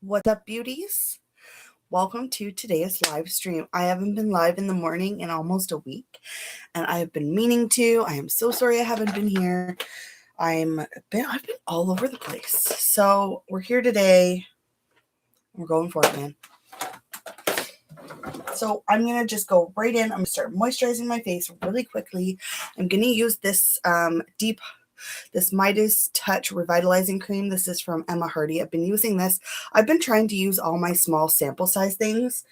What's up, beauties? Welcome to today's live stream. I haven't been live in the morning in almost a week, and I have been meaning to. I am so sorry I haven't been here. I've been all over the place. So we're here today. We're going for it, man. So I'm going to just go right in. I'm going to start moisturizing my face really quickly. I'm going to use this this Midas Touch Revitalizing Cream. This is from Emma Hardy. I've been using this. I've been trying to use all my small sample size things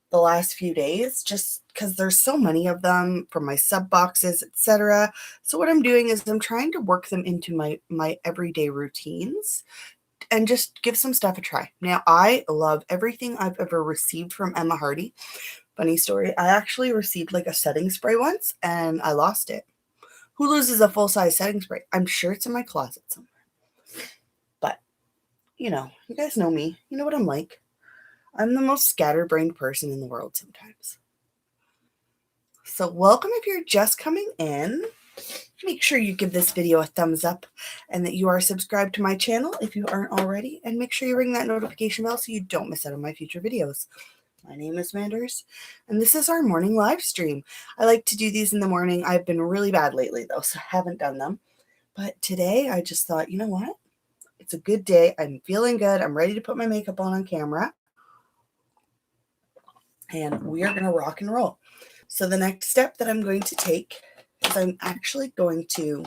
the last few days just because there's so many of them from my sub boxes, etc. So what I'm doing is I'm trying to work them into my everyday routines and just give some stuff a try. Now, I love everything I've ever received from Emma Hardy. Funny story, I actually received like a setting spray once and I lost it. Who loses a full-size setting spray? I'm sure it's in my closet somewhere. But, you guys know me. You know what I'm like. I'm the most scatterbrained person in the world sometimes. So welcome if you're just coming in. Make sure you give this video a thumbs up and that you are subscribed to my channel if you aren't already. And make sure you ring that notification bell so you don't miss out on my future videos. My name is Manders, and this is our morning live stream. I like to do these in the morning. I've been really bad lately, though, so I haven't done them. But today, I just thought, you know what? It's a good day. I'm feeling good. I'm ready to put my makeup on camera. And we are going to rock and roll. So the next step that I'm going to take is I'm actually going to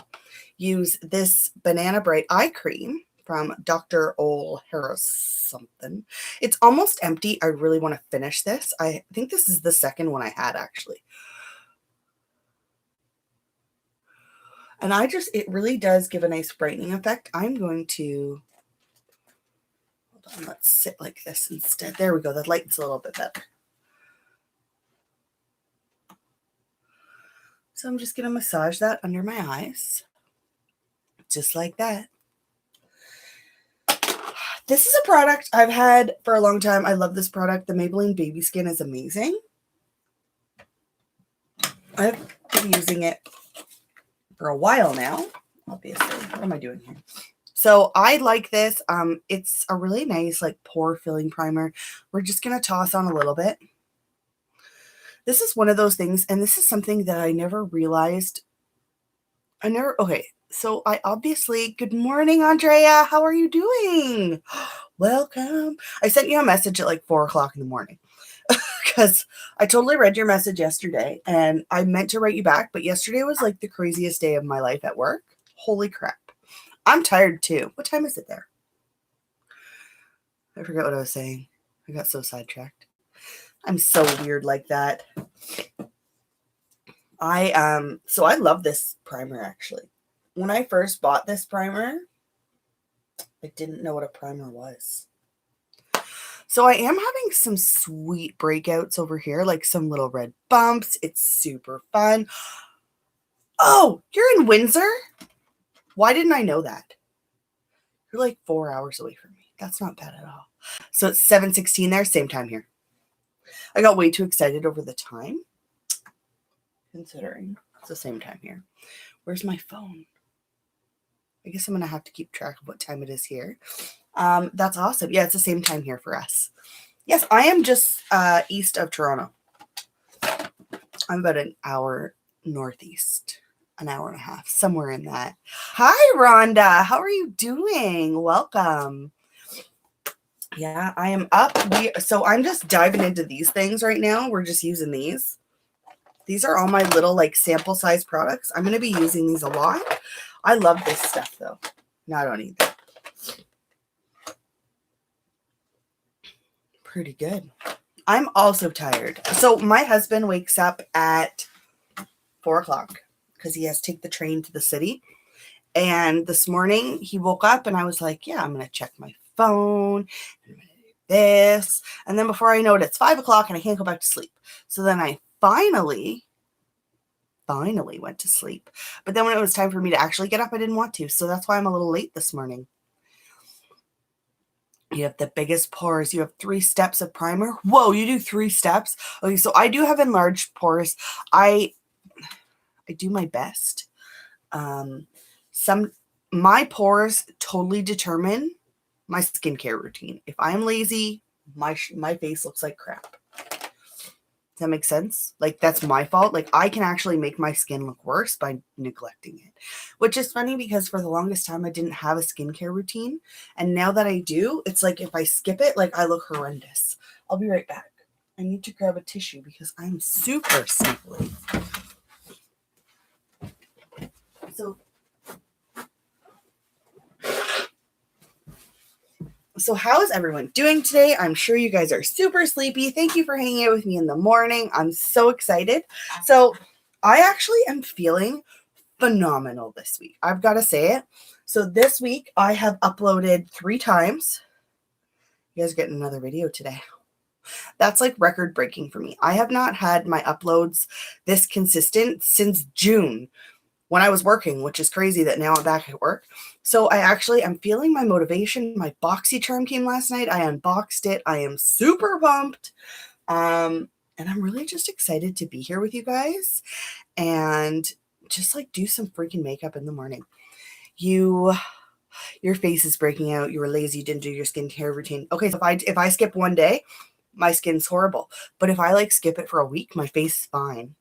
use this Banana Bright Eye Cream from Dr. O'Hara something. It's almost empty. I really want to finish this. I think this is the second one I had, actually. And it really does give a nice brightening effect. I'm going to, hold on, let's sit like this instead. There we go. The light's a little bit better. So I'm just going to massage that under my eyes. Just like that. This is a product I've had for a long time. I love this product. The Maybelline Baby Skin is amazing. I've been using it for a while now, obviously. What am I doing here? So I like this. It's a really nice, like, pore filling primer. We're just going to toss on a little bit. This is one of those things, and this is something that I never realized. Okay. So I obviously, good morning, Andrea. How are you doing? Welcome. I sent you a message at like 4 o'clock in the morning because I totally read your message yesterday and I meant to write you back, but yesterday was like the craziest day of my life at work. Holy crap. I'm tired too. What time is it there? I forgot what I was saying. I got so sidetracked. I'm so weird like that. So I love this primer actually. When I first bought this primer, I didn't know what a primer was. So I am having some sweet breakouts over here, like some little red bumps. It's super fun. Oh, you're in Windsor? Why didn't I know that? You're like 4 hours away from me. That's not bad at all. So it's 7:16 there, same time here. I got way too excited over the time, considering it's the same time here. Where's my phone? I guess I'm going to have to keep track of what time it is here. That's awesome. Yeah, it's the same time here for us. Yes, I am just east of Toronto. I'm about an hour northeast, an hour and a half, somewhere in that. Hi, Rhonda. How are you doing? Welcome. Yeah, I am up. So I'm just diving into these things right now. We're just using these. These are all my little like sample size products. I'm going to be using these a lot. I love this stuff though. No, I don't need that. Pretty good. I'm also tired. So my husband wakes up at 4 o'clock because he has to take the train to the city. And this morning he woke up and I was like, yeah, I'm going to check my phone. I'm going to do this. And then before I know it, it's 5 o'clock and I can't go back to sleep. So then I finally went to sleep. But then when it was time for me to actually get up, I didn't want to. So that's why I'm a little late this morning. You have the biggest pores. You have 3 steps of primer. Whoa, you do 3 steps? Okay, so I do have enlarged pores. I do my best. My pores totally determine my skincare routine. If I'm lazy, my face looks like crap. Does that make sense? Like, that's my fault. Like, I can actually make my skin look worse by neglecting it, which is funny because for the longest time I didn't have a skincare routine. And now that I do, it's like if I skip it, like I look horrendous. I'll be right back. I need to grab a tissue because I'm super sniffly. So how is everyone doing today? I'm sure you guys are super sleepy. Thank you for hanging out with me in the morning. I'm so excited. So I actually am feeling phenomenal this week. I've got to say it. So this week I have uploaded 3 times. You guys are getting another video today. That's like record breaking for me. I have not had my uploads this consistent since June when I was working, which is crazy that now I'm back at work. So I'm feeling my motivation. My BoxyCharm came last night. I unboxed it. I am super pumped. And I'm really just excited to be here with you guys and just like do some freaking makeup in the morning. Your face is breaking out. You were lazy. You didn't do your skincare routine. Okay, so if I skip one day, my skin's horrible. But if I like skip it for a week, my face is fine.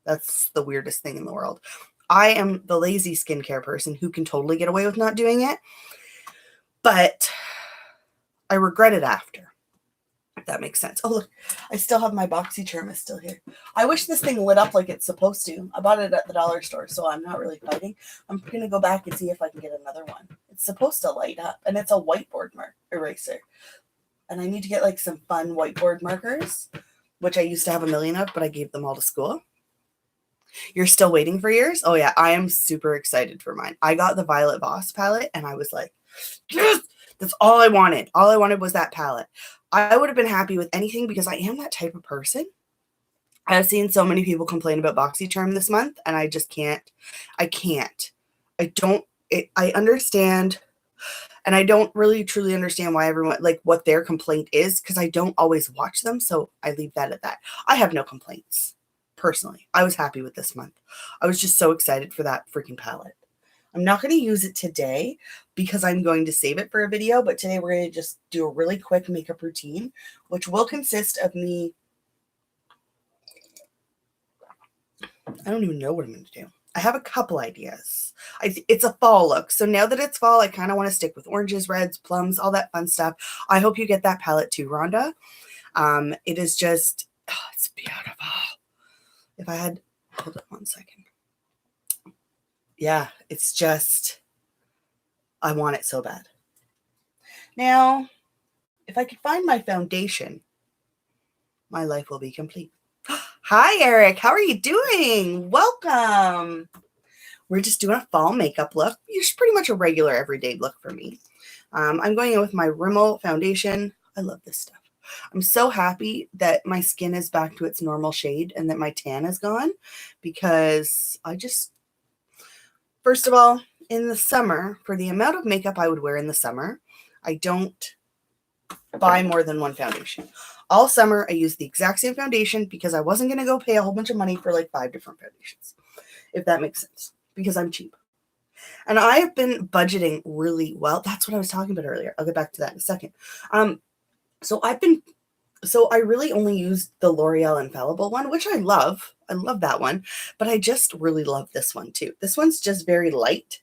That's the weirdest thing in the world. I am the lazy skincare person who can totally get away with not doing it, but I regret it after, if that makes sense. Oh, look, I still have my BoxyCharm is still here. I wish this thing lit up like it's supposed to. I bought it at the dollar store, so I'm not really fighting. I'm going to go back and see if I can get another one. It's supposed to light up, and it's a whiteboard eraser. And I need to get like some fun whiteboard markers, which I used to have a million of, but I gave them all to school. You're still waiting for yours? Oh yeah, I am super excited for mine. I got the Violet Voss palette and I was like, yes! That's all I wanted. All I wanted was that palette. I would have been happy with anything because I am that type of person. I've seen so many people complain about BoxyCharm this month and I just can't. I can't. I understand, and I don't really truly understand why everyone, like what their complaint is, because I don't always watch them, so I leave that at that. I have no complaints. Personally, I was happy with this month. I was just so excited for that freaking palette. I'm not going to use it today because I'm going to save it for a video, but today we're going to just do a really quick makeup routine, which will consist of me. I don't even know what I'm going to do. I have a couple ideas. It's a fall look. So now that it's fall, I kind of want to stick with oranges, reds, plums, all that fun stuff. I hope you get that palette too, Rhonda. It is just, it's beautiful. If I had, hold on one second. Yeah, it's just, I want it so bad. Now, if I could find my foundation, my life will be complete. Hi, Eric. How are you doing? Welcome. We're just doing a fall makeup look. It's pretty much a regular everyday look for me. I'm going in with my Rimmel foundation. I love this stuff. I'm so happy that my skin is back to its normal shade and that my tan is gone because first of all, in the summer, for the amount of makeup I would wear in the summer, I don't buy more than one foundation. All summer, I used the exact same foundation because I wasn't going to go pay a whole bunch of money for like 5 different foundations, if that makes sense, because I'm cheap. And I have been budgeting really well. That's what I was talking about earlier. I'll get back to that in a second. So I really only used the L'Oreal Infallible one, which I love. I love that one, but I just really love this one too. This one's just very light.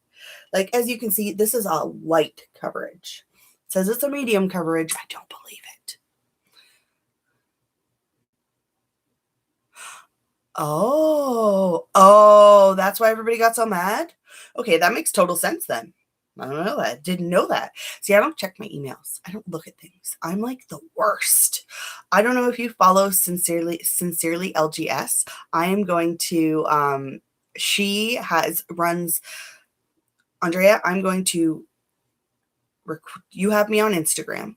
Like, as you can see, this is a light coverage. It says it's a medium coverage. I don't believe it. Oh, that's why everybody got so mad? Okay, that makes total sense then. I don't know that. Didn't know that. See, I don't check my emails. I don't look at things. I'm like the worst. I don't know if you follow Sincerely LGS. I am going to, she runs, Andrea, I'm going to, you have me on Instagram.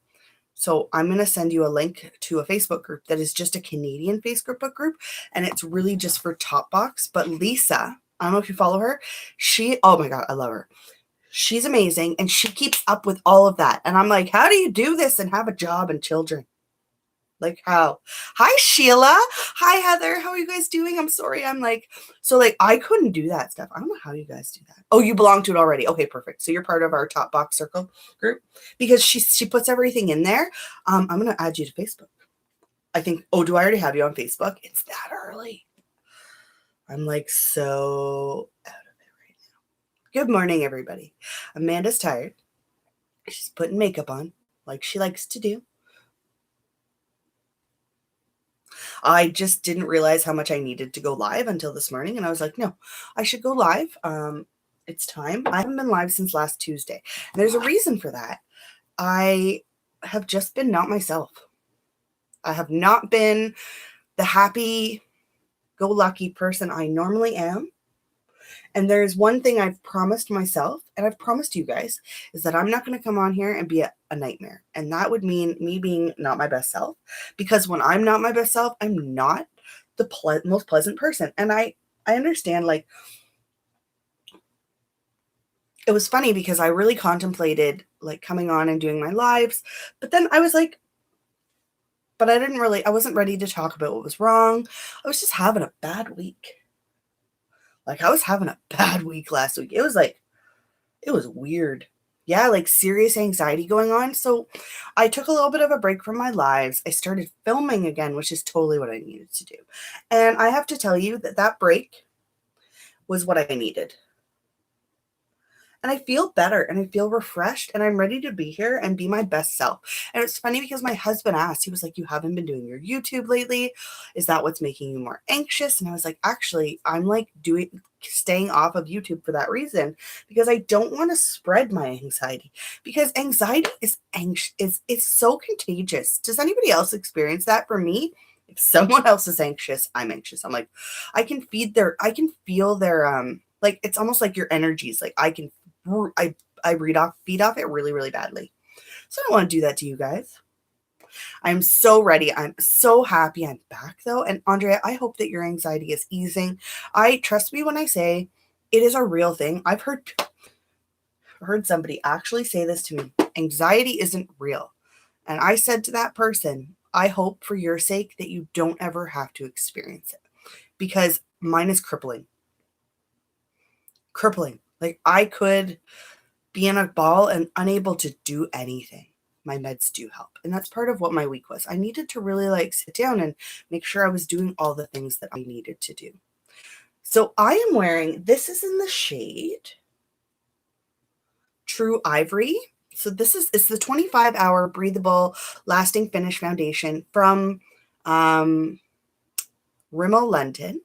So I'm going to send you a link to a Facebook group that is just a Canadian Facebook group. And it's really just for Top Box. But Lisa, I don't know if you follow her. Oh my God, I love her. She's amazing, and she keeps up with all of that. And I'm like, how do you do this and have a job and children? Like how? Hi, Sheila. Hi, Heather. How are you guys doing? I'm sorry. I'm like, so like, I couldn't do that stuff. I don't know how you guys do that. Oh, you belong to it already. Okay, perfect. So you're part of our Top Box Circle group because she puts everything in there. I'm going to add you to Facebook. I think, oh, do I already have you on Facebook? It's that early. I'm like so out of it right now. Good morning, everybody. Amanda's tired. She's putting makeup on like she likes to do. I just didn't realize how much I needed to go live until this morning. And I was like, no, I should go live. It's time. I haven't been live since last Tuesday. And there's a reason for that. I have just been not myself. I have not been the happy go lucky person I normally am. And there's one thing I've promised myself, and I've promised you guys, is that I'm not going to come on here and be a nightmare. And that would mean me being not my best self. Because when I'm not my best self, I'm not the most pleasant person. And I understand, like, it was funny because I really contemplated, like, coming on and doing my lives. But then I was like, but I wasn't ready to talk about what was wrong. I was just having a bad week. Like, I was having a bad week last week. It was weird. Yeah, like serious anxiety going on. So I took a little bit of a break from my lives. I started filming again, which is totally what I needed to do. And I have to tell you that break was what I needed. And I feel better and I feel refreshed and I'm ready to be here and be my best self. And it's funny because my husband asked, he was like, you haven't been doing your YouTube lately. Is that what's making you more anxious? And I was like, actually, I'm like staying off of YouTube for that reason, because I don't want to spread my anxiety, because anxiety is it's so contagious. Does anybody else experience that? For me, if someone else is anxious, I'm anxious. I'm like, I can feel their, like, it's almost like your energies. Like I feed off it really, really badly. So I don't want to do that to you guys. I'm so ready. I'm so happy I'm back though. And Andrea, I hope that your anxiety is easing. Trust me when I say it is a real thing. I've heard somebody actually say this to me. Anxiety isn't real. And I said to that person, I hope for your sake that you don't ever have to experience it, because mine is crippling. Crippling. Like I could be in a ball and unable to do anything. My meds do help. And that's part of what my week was. I needed to really like sit down and make sure I was doing all the things that I needed to do. So I am wearing, this is in the shade True Ivory. So it's the 25-hour breathable lasting finish foundation from Rimmel London.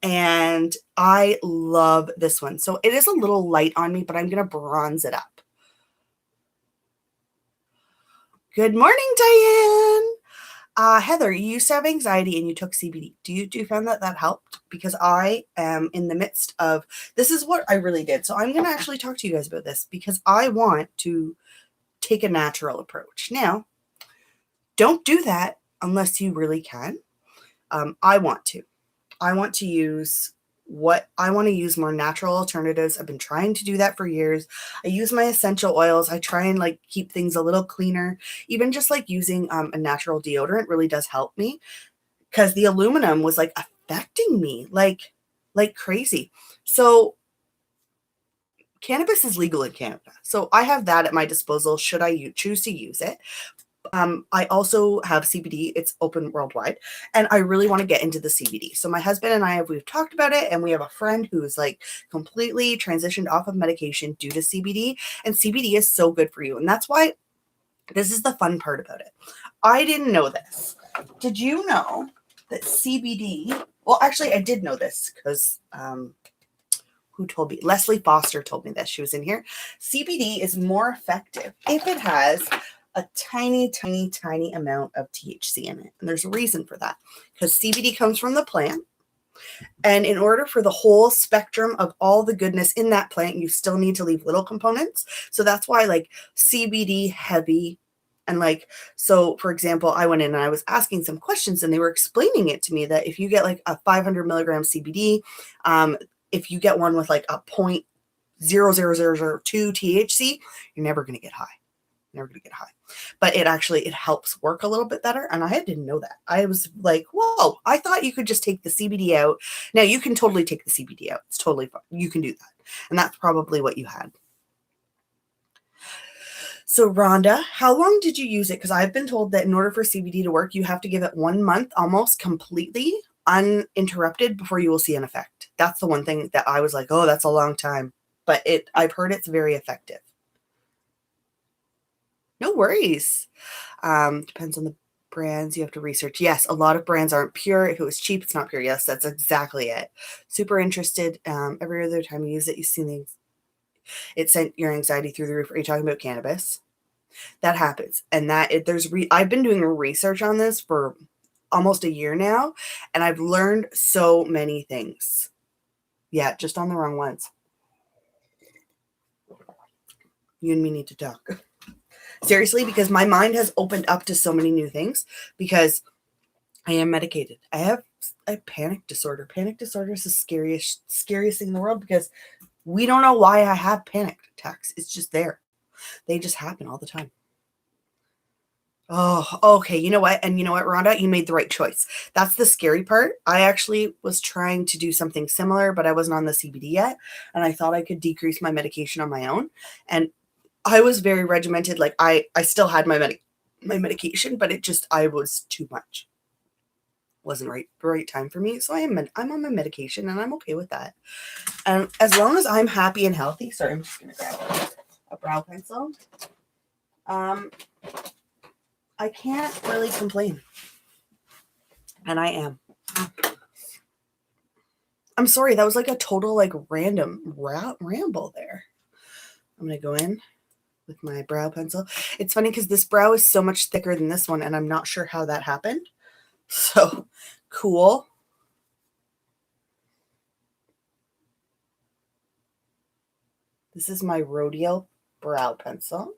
And I love this one. So it is a little light on me, but I'm going to bronze it up. Good morning, Diane. Heather, you used to have anxiety and you took CBD. Do you find that helped? Because I am in the midst of, this is what I really did. So I'm going to actually talk to you guys about this because I want to take a natural approach. Now, don't do that unless you really can. I want to use more natural alternatives. I've been trying to do that for years. I use my essential oils. I try and like keep things a little cleaner. Even just like using a natural deodorant really does help me, because the aluminum was like affecting me like crazy. So cannabis is legal in Canada. So I have that at my disposal should I choose to use it. I also have CBD. It's open worldwide. And I really want to get into the CBD. So my husband and we've talked about it. And we have a friend who's like completely transitioned off of medication due to CBD. And CBD is so good for you. And that's why this is the fun part about it. I didn't know this. Did you know that CBD, well, actually I did know this because, who told me? Leslie Foster told me this. She was in here. CBD is more effective if it has a tiny, tiny, tiny amount of THC in it. And there's a reason for that, because CBD comes from the plant. And in order for the whole spectrum of all the goodness in that plant, you still need to leave little components. So that's why like CBD heavy. And like, so for example, I went in and I was asking some questions and they were explaining it to me that if you get like a 500 milligram CBD, if you get one with like a 0.00002 THC, you're never going to get high. Never going to get high. but it helps work a little bit better. And I didn't know that. I was like, whoa, I thought you could just take the CBD out. Now you can totally take the CBD out. It's totally fine. You can do that. And that's probably what you had. So Rhonda, how long did you use it? Because I've been told that in order for CBD to work, you have to give it 1 month almost completely uninterrupted before you will see an effect. That's the one thing that I was like, oh, that's a long time. But I've heard it's very effective. No worries. Depends on the brands. You have to research. Yes, a lot of brands aren't pure. If it was cheap, it's not pure. Yes, that's exactly it. Super interested. Every other time you use it, you see things. It sent your anxiety through the roof. Are you talking about cannabis? That happens. And I've been doing research on this for almost a year now, and I've learned so many things. Yeah, just on the wrong ones. You and me need to talk. Seriously, because my mind has opened up to so many new things because I am medicated. I have a panic disorder. Panic disorder is the scariest thing in the world because we don't know why I have panic attacks. It's just there. They just happen all the time. Oh, okay. You know what? And you know what, Rhonda? You made the right choice. That's the scary part. I actually was trying to do something similar, but I wasn't on the CBD yet. And I thought I could decrease my medication on my own. And I was very regimented. Like I still had my medication, but I was too much. Wasn't the right time for me. So I'm on my medication and I'm okay with that. And as long as I'm happy and healthy, sorry, I'm just going to grab a brow pencil. I can't really complain. And I am. I'm sorry. That was like a total like random ramble there. I'm going to go in with my brow pencil. It's funny because this brow is so much thicker than this one, and I'm not sure how that happened. So cool. This is my Rodeo brow pencil.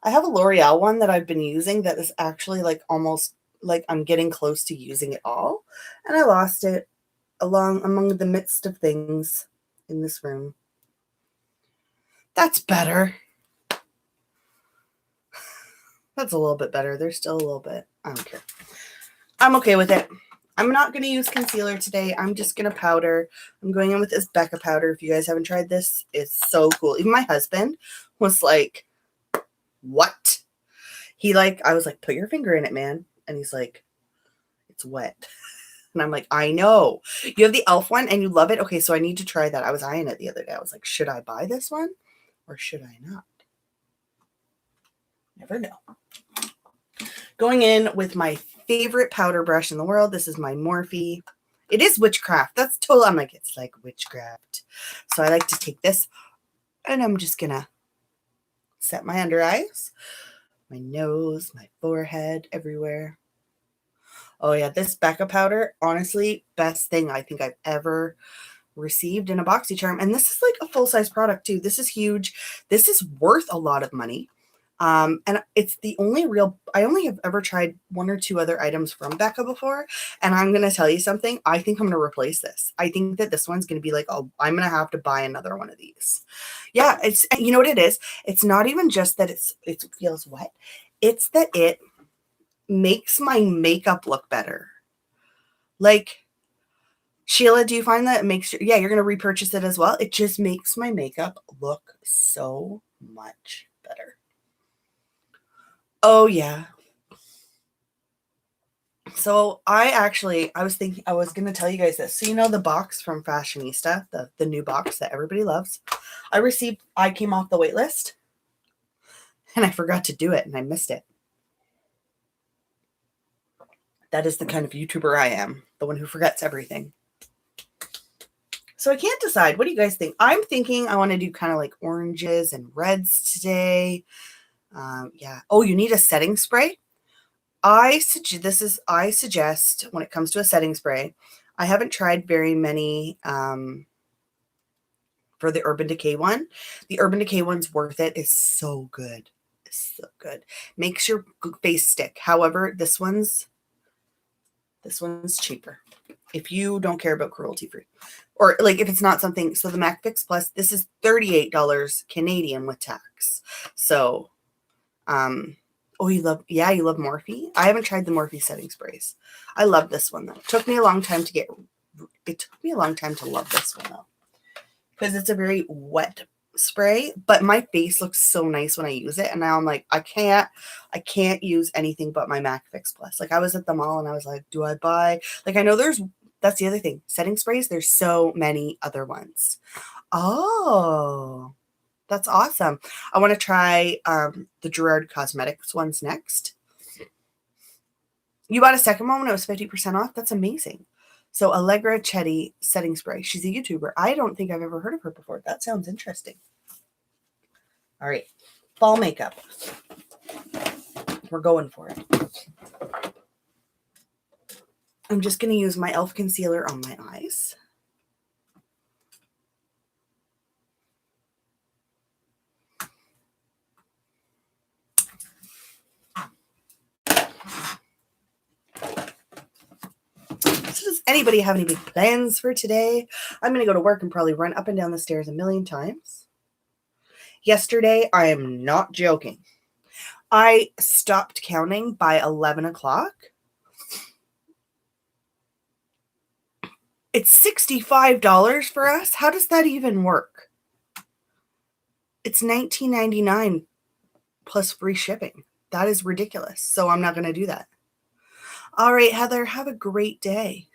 I have a L'Oreal one that I've been using that is actually like almost like I'm getting close to using it all. And I lost it among the midst of things in this room. That's better. That's a little bit better. There's still a little bit. I don't care. I'm okay with it. I'm not going to use concealer today. I'm just going to powder. I'm going in with this Becca powder. If you guys haven't tried this, it's so cool. Even my husband was like, what? I was like, put your finger in it, man. And he's like, it's wet. And I'm like, I know. You have the e.l.f. one and you love it? Okay, so I need to try that. I was eyeing it the other day. I was like, should I buy this one or should I not? Never know. Going in with my favorite powder brush in the world. This is my Morphe. It is witchcraft. That's totally, I'm like, it's like witchcraft. So I like to take this and I'm just going to set my under eyes, my nose, my forehead, everywhere. Oh yeah, this Becca powder, honestly, best thing I think I've ever received in a BoxyCharm. And this is like a full-size product too. This is huge. This is worth a lot of money. And it's the only I only have ever tried 1 or 2 other items from Becca before. And I'm going to tell you something. I think I'm going to replace this. I think that this one's going to be like, oh, I'm going to have to buy another one of these. Yeah. You know what it is? It's not even just that it feels wet. It's that it makes my makeup look better. Like, Sheila, do you find that it makes yeah, you're going to repurchase it as well? It just makes my makeup look so much better. Oh, yeah. So I was thinking, I was going to tell you guys this. So, you know, the box from Fashionista, the new box that everybody loves, I came off the wait list and I forgot to do it and I missed it. That is the kind of YouTuber I am, the one who forgets everything. So I can't decide. What do you guys think? I'm thinking I want to do kind of like oranges and reds today. Yeah. Oh, you need a setting spray? I suggest when it comes to a setting spray, I haven't tried very many for the Urban Decay one. The Urban Decay one's worth it. It's so good. It's so good. Makes your face stick. However, this one's cheaper. if you don't care about cruelty free, or like if it's not something. So the MAC Fix Plus, this is $38 Canadian with tax. So, oh, you love Morphe. I haven't tried the Morphe setting sprays. I love this one though. It took me a long time to love this one though, because it's a very wet spray, but my face looks so nice when I use it. And now I'm like, I can't use anything but my MAC Fix Plus. Like I was at the mall and I was like, do I buy, like, I know that's the other thing. Setting sprays, there's so many other ones. Oh, that's awesome. I want to try the Gerard Cosmetics ones next. You bought a second one when it was 50% off? That's amazing. So Allegra Chetty setting spray. She's a YouTuber. I don't think I've ever heard of her before. That sounds interesting. All right. Fall makeup. We're going for it. I'm just going to use my e.l.f. concealer on my eyes. So does anybody have any big plans for today? I'm going to go to work and probably run up and down the stairs a million times. Yesterday, I am not joking, I stopped counting by 11 o'clock. It's $65 for us. How does that even work? It's $19.99 plus free shipping. That is ridiculous. So I'm not going to do that. All right, Heather, have a great day.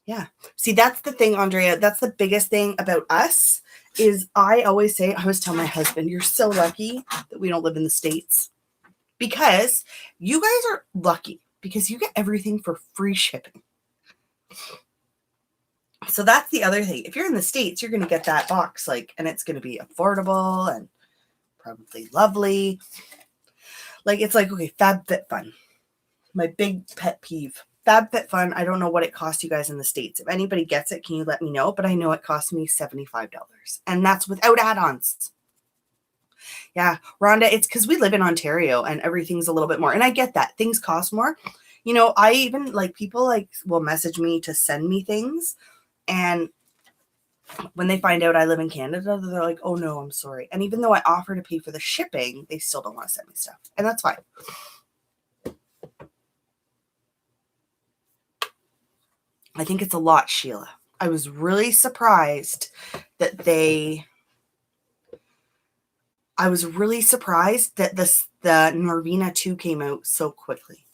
Yeah. See, that's the thing, Andrea. That's the biggest thing about us is I always tell my husband, you're so lucky that we don't live in the States, because you guys are lucky because you get everything for free shipping. So that's the other thing. If you're in the States, you're going to get that box, like, and it's going to be affordable and probably lovely. Like, it's like, okay, FabFitFun. My big pet peeve. FabFitFun, I don't know what it costs you guys in the States. If anybody gets it, can you let me know? But I know it cost me $75. And that's without add-ons. Yeah, Rhonda, it's because we live in Ontario and everything's a little bit more. And I get that. Things cost more. You know, I even, like, people, like, will message me to send me things. And when they find out I live in Canada, they're like, oh, no, I'm sorry. And even though I offer to pay for the shipping, they still don't want to send me stuff. And that's fine. I think it's a lot, Sheila. I was really surprised that the Norvina 2 came out so quickly.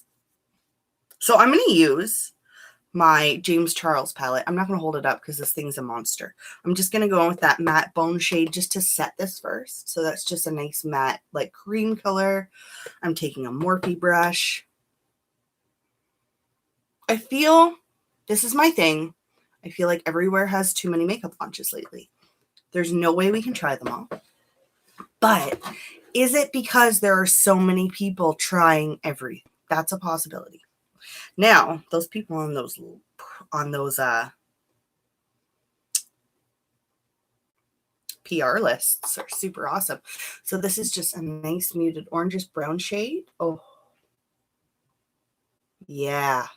So I'm going to use my James Charles palette. I'm not going to hold it up because this thing's a monster. I'm just going to go in with that matte bone shade just to set this first. So that's just a nice matte, like, cream color. I'm taking a Morphe brush. I feel, this is my thing, I feel like everywhere has too many makeup launches lately. There's no way we can try them all. But is it because there are so many people trying everything? That's a possibility. Now, those people on those PR lists are super awesome. So this is just a nice muted orangish brown shade. Oh, yeah.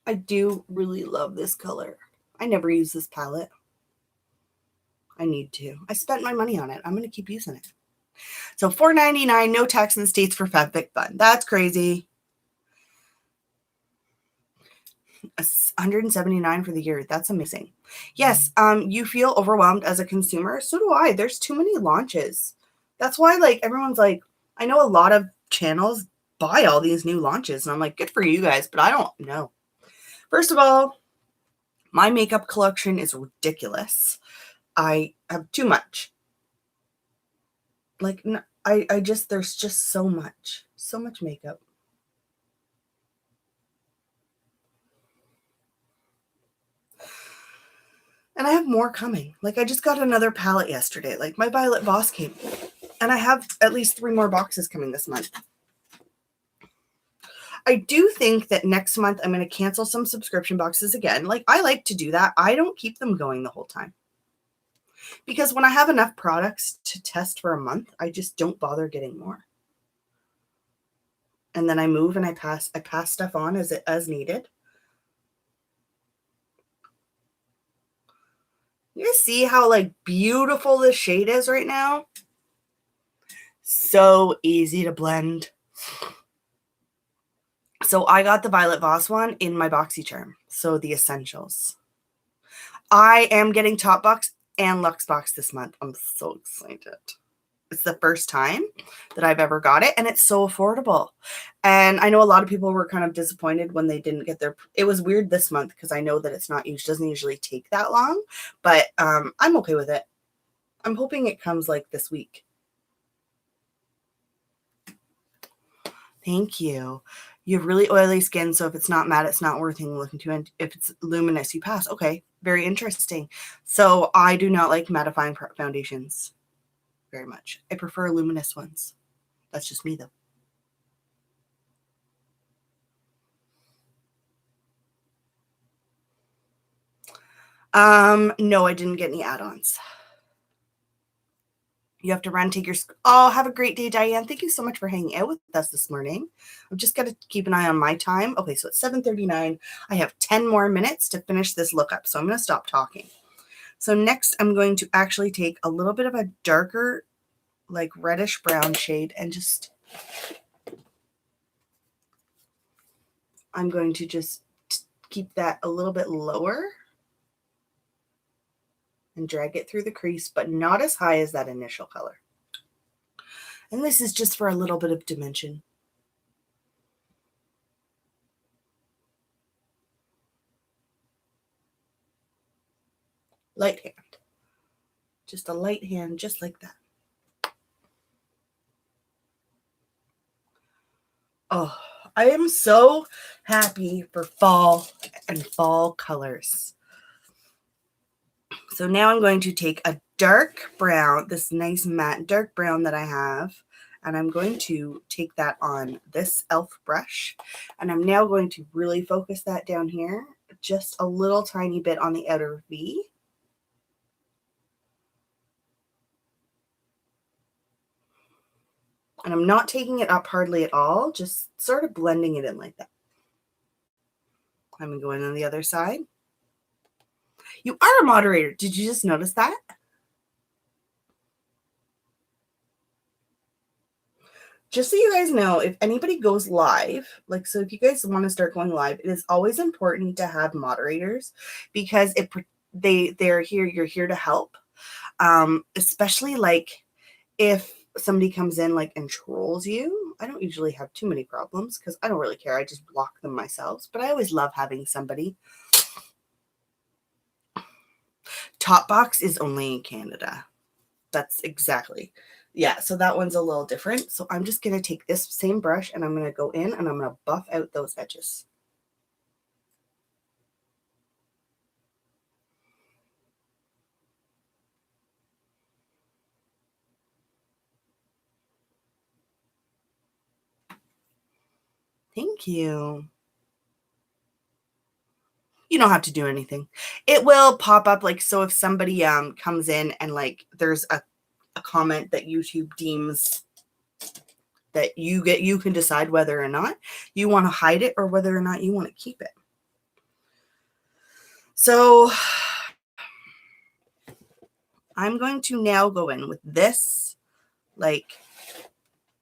I do really love this color. I never use this palette. I need to. I spent my money on it. I'm going to keep using it. So $4.99, no tax in the States for FabFitFun. That's crazy. $179 for the year. That's amazing. Yes, you feel overwhelmed as a consumer. So do I. There's too many launches. That's why, like, everyone's like, I know a lot of channels buy all these new launches. And I'm like, good for you guys, but I don't know. First of all, my makeup collection is ridiculous. I have too much. Like, no, there's just so much makeup. And I have more coming. Like, I just got another palette yesterday. Like, my Violet Voss came. And I have at least 3 more boxes coming this month. I do think that next month I'm going to cancel some subscription boxes again. Like, I like to do that. I don't keep them going the whole time. Because when I have enough products to test for a month, I just don't bother getting more. and then I move and I pass stuff on as needed. You guys see how like beautiful this shade is right now? So easy to blend. So I got the Violet Voss one in my BoxyCharm. So the essentials. I am getting Top Box and Luxe Box this month. I'm so excited. It's the first time that I've ever got it, and it's so affordable. And I know a lot of people were kind of disappointed when they didn't get their, it was weird this month because I know that it's not, it doesn't usually take that long, but I'm okay with it. I'm hoping it comes like this week. Thank you. You have really oily skin, so if it's not matte, it's not worth looking to. And if it's luminous, you pass. Okay, very interesting. So I do not like mattifying foundations very much. I prefer luminous ones. That's just me, though. No, I didn't get any add-ons. You have to run, take your, oh, have a great day, Diane. Thank you so much for hanging out with us this morning. I've just got to keep an eye on my time. Okay, so it's 7:39. I have 10 more minutes to finish this look up, so I'm going to stop talking. So next, I'm going to actually take a little bit of a darker, like reddish brown shade and just, I'm going to just keep that a little bit lower and drag it through the crease, but not as high as that initial color. And this is just for a little bit of dimension. Light hand. Just a light hand, just like that. Oh, I am so happy for fall and fall colors. So now I'm going to take a dark brown, this nice matte dark brown that I have, and I'm going to take that on this e.l.f. brush, and I'm now going to really focus that down here, just a little tiny bit on the outer V. And I'm not taking it up hardly at all, just sort of blending it in like that. I'm going to go in on the other side. You are a moderator. Did you just notice that? Just so you guys know, if anybody goes live, like, so if you guys want to start going live, it is always important to have moderators because they're here, you're here to help. Especially like if somebody comes in like and trolls you. I don't usually have too many problems because I don't really care. I just block them myself, but I always love having somebody. Top Box is only in Canada. That's exactly. Yeah, so that one's a little different. So I'm just going to take this same brush and I'm going to go in and I'm going to buff out those edges. Thank you. You don't have to do anything. It will pop up like, so if somebody comes in and like there's a comment that YouTube deems that you can decide whether or not you want to hide it or whether or not you want to keep it. So I'm going to now go in with this like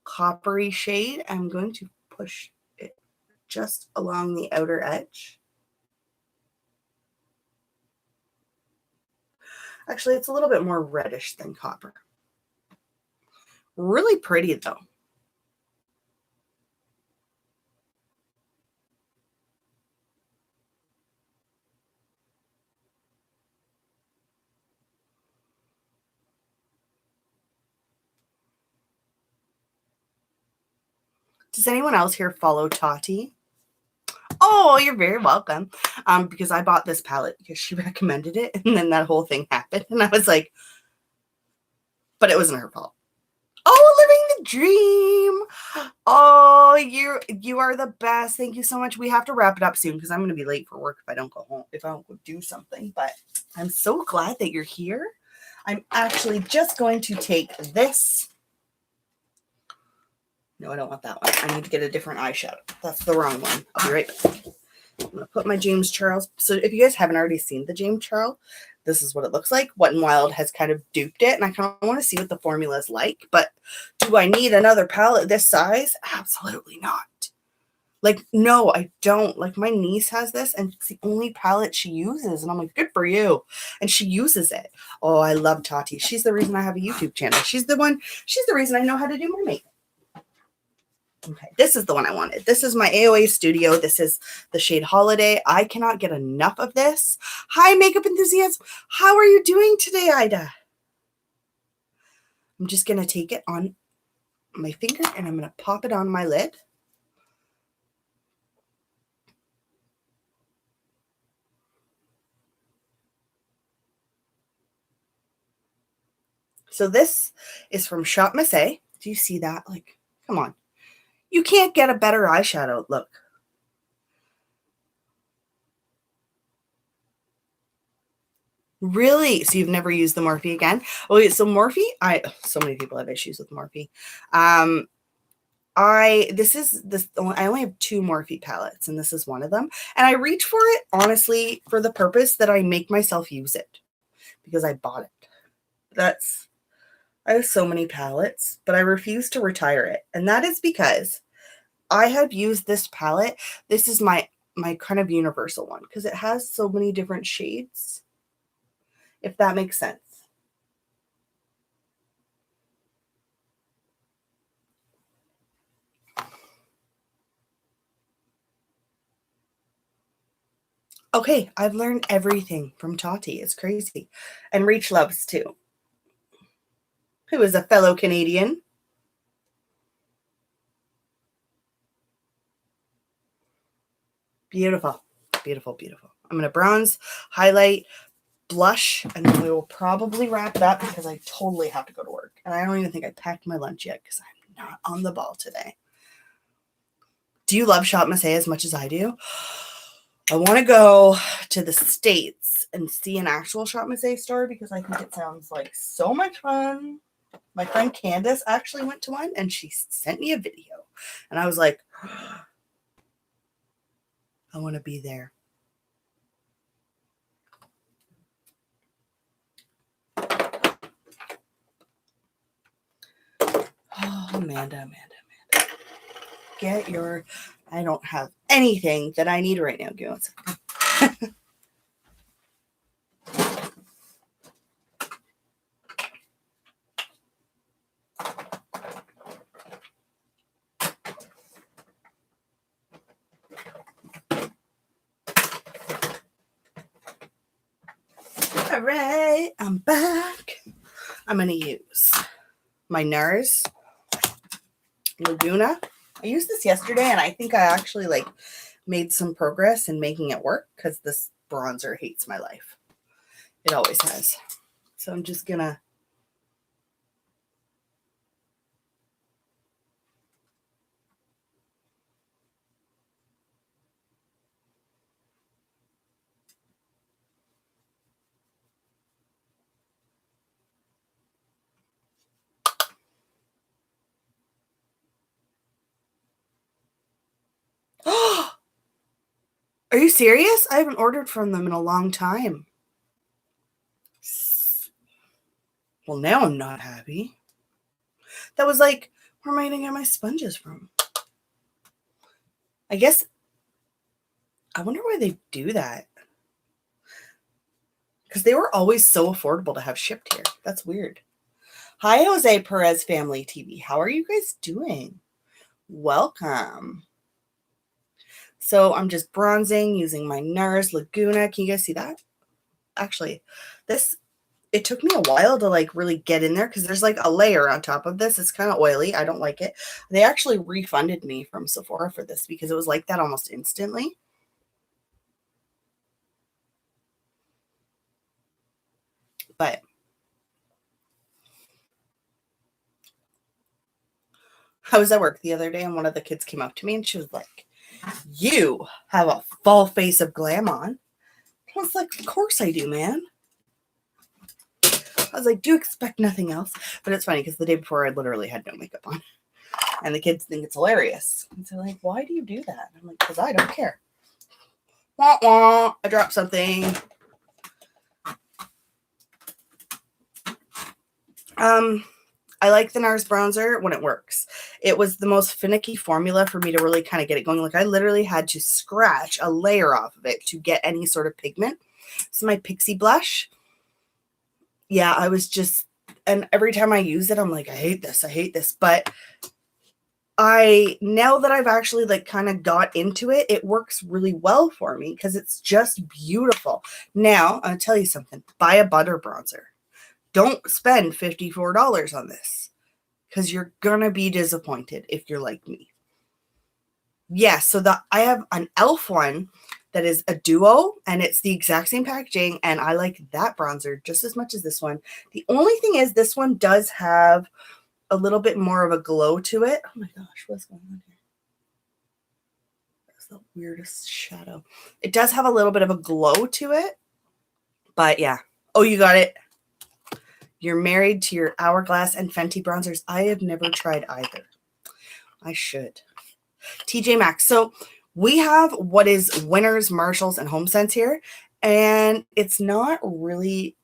coppery shade. I'm going to push it just along the outer edge. Actually, it's a little bit more reddish than copper. Really pretty though. Does anyone else here follow Tati? Oh, you're very welcome. Because I bought this palette because she recommended it, and then that whole thing happened, and I was like, but it wasn't her fault. Oh, living the dream. Oh, you are the best. Thank you so much. We have to wrap it up soon because I'm going to be late for work if I don't go home, if I don't go do something. But I'm so glad that you're here. I'm actually just going to take this No, I don't want that one. I need to get a different eyeshadow. That's the wrong one. I'll be right back. I'm going to put my James Charles. So if you guys haven't already seen the James Charles, this is what it looks like. Wet n Wild has kind of duped it, and I kind of want to see what the formula is like. But do I need another palette this size? Absolutely not. Like, no, I don't. Like, my niece has this, and it's the only palette she uses. And I'm like, good for you. And she uses it. Oh, I love Tati. She's the reason I have a YouTube channel. She's the reason I know how to do my makeup. Okay, this is the one I wanted. This is my AOA Studio. This is the shade Holiday. I cannot get enough of this. Hi, makeup enthusiasts. How are you doing today, Ida? I'm just going to take it on my finger, and I'm going to pop it on my lid. So this is from Shop Missy. Do you see that? Like, come on. You can't get a better eyeshadow. Look. Really? So you've never used the Morphe again? Okay, so Morphe, so many people have issues with Morphe. I only have 2 Morphe palettes, and this is one of them. And I reach for it, honestly, for the purpose that I make myself use it. Because I bought it. I have so many palettes, but I refuse to retire it. And that is because I have used this palette. This is my kind of universal one because it has so many different shades, if that makes sense. Okay, I've learned everything from Tati. It's crazy. And Reach loves too, who is a fellow Canadian. Beautiful, beautiful, beautiful. I'm going to bronze, highlight, blush, and then we will probably wrap it up because I totally have to go to work. And I don't even think I packed my lunch yet because I'm not on the ball today. Do you love Shop Missy as much as I do? I want to go to the States and see an actual Shop Missy store because I think it sounds like so much fun. My friend Candace actually went to one and she sent me a video. And I was like, I want to be there. Oh, Amanda. Get your, I don't have anything that I need right now. Give me 1 second. All right, I'm back. I'm going to use my NARS Laguna. I used this yesterday, and I think I actually made some progress in making it work because this bronzer hates my life. It always has. So I'm just going to Are you serious? I haven't ordered from them in a long time. Well, now I'm not happy. That was like, where am I going to get my sponges from? I guess, I wonder why they do that. Because they were always so affordable to have shipped here. That's weird. Hi, Jose Perez Family TV. How are you guys doing? Welcome. So I'm just bronzing using my NARS Laguna. Can you guys see that? Actually, it took me a while to really get in there because there's a layer on top of this. It's kind of oily. I don't like it. They actually refunded me from Sephora for this because it was like that almost instantly. But I was at work the other day and one of the kids came up to me and she was like, you have a full face of glam on. I was like, of course I do, man. I was like, do you expect nothing else? But it's funny because the day before I literally had no makeup on. And the kids think it's hilarious. And so like, why do you do that? And I'm like, because I don't care. Wah, wah. I dropped something. I like the NARS bronzer when it works. It was the most finicky formula for me to really kind of get it going. Like I literally had to scratch a layer off of it to get any sort of pigment. This is my Pixie Blush. Yeah, I was just, and every time I use it, I'm like, I hate this. But now that I've actually like kind of got into it, it works really well for me because it's just beautiful. Now, I'll tell you something. Buy a butter bronzer. Don't spend $54 on this because you're going to be disappointed if you're like me. Yeah, so I have an e.l.f. one that is a duo, and it's the exact same packaging, and I like that bronzer just as much as this one. The only thing is this one does have a little bit more of a glow to it. Oh my gosh, what's going on here? That's the weirdest shadow. It does have a little bit of a glow to it, but yeah. Oh, you got it. You're married to your Hourglass and Fenty bronzers. I have never tried either. I should. TJ Maxx. So we have what is Winners, Marshalls, and HomeSense here. And it's not really,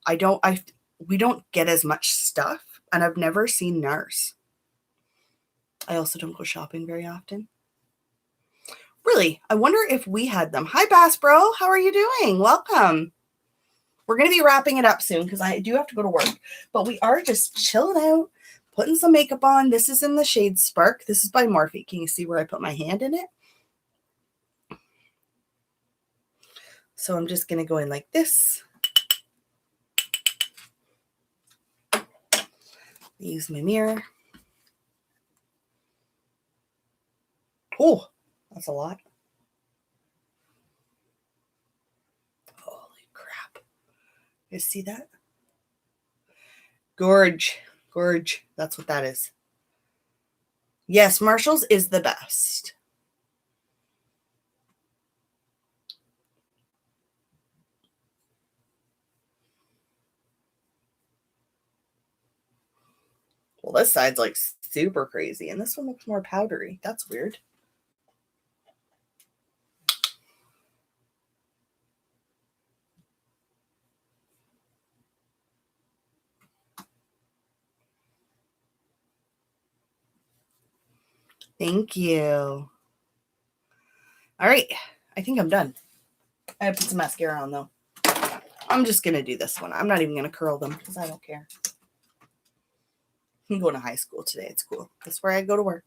we don't get as much stuff. And I've never seen NARS. I also don't go shopping very often. Really, I wonder if we had them. Hi, Bass Bro. How are you doing? Welcome. We're going to be wrapping it up soon because I do have to go to work. But we are just chilling out, putting some makeup on. This is in the shade Spark. This is by Morphe. Can you see where I put my hand in it? So I'm just going to go in like this. Use my mirror. Oh, that's a lot. Holy crap. You see that? Gorge. That's what that is. Yes, Marshall's is the best. Well, this side's like super crazy, and this one looks more powdery. That's weird. Thank you. All right. I think I'm done. I have to put some mascara on, though. I'm just going to do this one. I'm not even going to curl them because I don't care. I'm going to high school today. It's cool. That's where I go to work.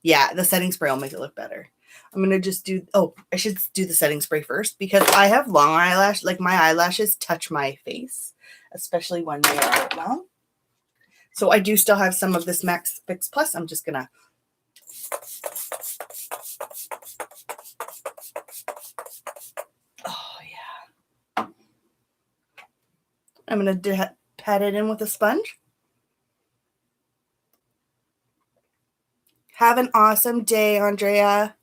Yeah, the setting spray will make it look better. I'm going to just do, I should do the setting spray first because I have long eyelash. Like my eyelashes touch my face, especially when they are long. So I do still have some of this Max Fix Plus. I'm just going to. Oh, yeah. I'm going to pat it in with a sponge. Have an awesome day, Andrea.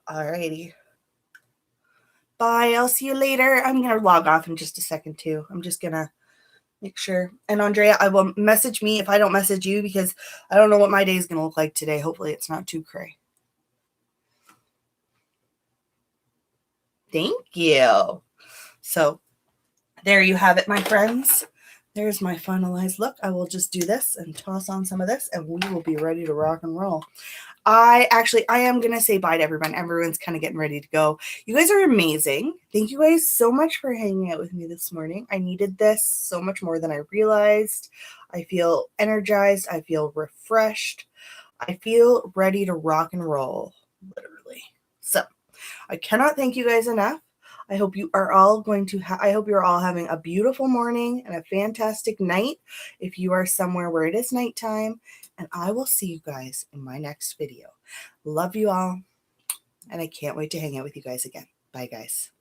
Alrighty. Bye. I'll see you later. I'm going to log off in just a second, too. I'm just going to make sure. And Andrea, I will message me if I don't message you because I don't know what my day is going to look like today. Hopefully it's not too cray. Thank you. So there you have it, my friends. There's my finalized look. I will just do this and toss on some of this and we will be ready to rock and roll. I am going to say bye to everyone. Everyone's kind of getting ready to go. You guys are amazing. Thank you guys so much for hanging out with me this morning. I needed this so much more than I realized. I feel energized. I feel refreshed. I feel ready to rock and roll, literally. So I cannot thank you guys enough. I hope you are all I hope you're all having a beautiful morning and a fantastic night if you are somewhere where it is nighttime. And I will see you guys in my next video. Love you all. And I can't wait to hang out with you guys again. Bye, guys.